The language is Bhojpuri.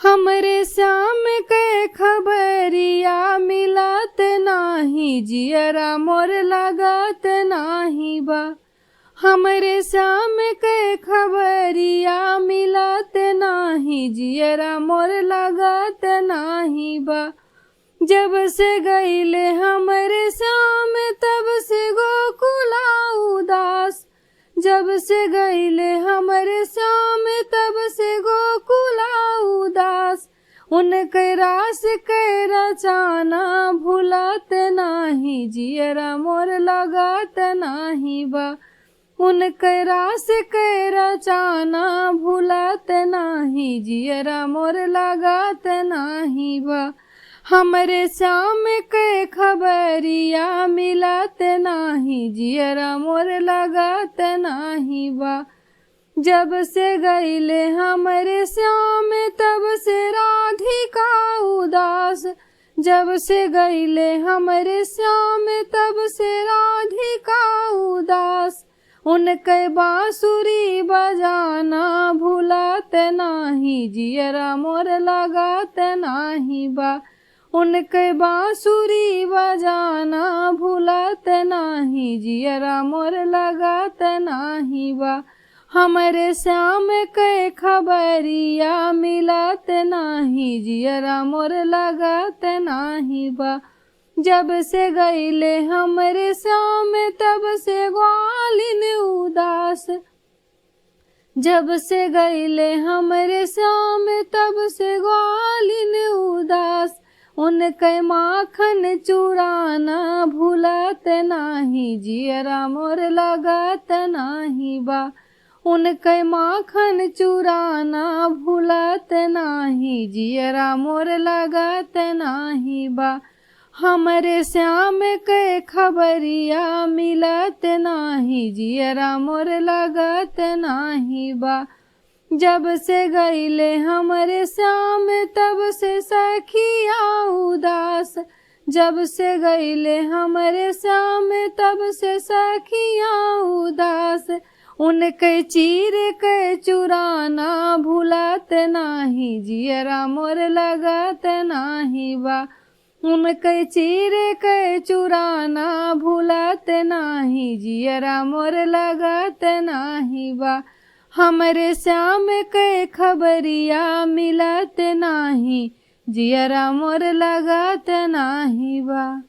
हमरे श्याम के खबरिया मिलत नाही, जियरा मोर लगत नाही बा। हमरे श्याम के खबरिया मिलत नाही, जियरा मोर लगत नाही बा। जब से गईले हमरे श्याम तब से गोकुला उदास, जब से गईले हमरे श्याम तब से गोकुला उदास। उनके रास के रचाना भूलत नाही, जियरा मोर लगत नाही बा। उनके रास के रचाना भूलत नाही, जियरा मोर लगत नाही बा। हमरे श्याम के खबरिया मिलत नाही, जियरा मोर लगत नाही बा। जब से गईले हमरे श्याम तब से राधिका उदास, जब से गईले हमरे श्याम तब से राधिका उदास। उनके बांसुरी बजाना भूलत नाही, जियरा मोर लगत नाही बा। उनके बांसुरी बजाना भूलत नाही, जियरा मोर लगत नाही बा। हमरे श्याम के खबरिया मिलत नाही, जियरा मोर लगत नाही बा। जब से गईले हमरे श्याम तब से ग्वालिन उदास, जब से गईले हमरे श्याम तब से ग्वालिन उदास। उनके माखन चुराना भूलत नाही, जियरा मोर लगत नाही बा। उनके माखन चुराना भूलत नाही, जियरा मोर लगत नाही बा। हमरे श्याम के खबरिया मिलत नाही, जियरा मोर लगत नाही बा। जब से गईले हमरे श्याम तब से सखिया उदास, जब से गईले हमरे श्याम तब से सखिया उदास। उनके चीर के चुराना भूलत नाही, जियरा मोर लगत नाही बा। उनके चीर के चुराना भूलत नाही, जियरा मोर लगत नाही बा। हमरे श्याम के खबरिया मिलत नाही, जियरा मोर लगत नाही बा।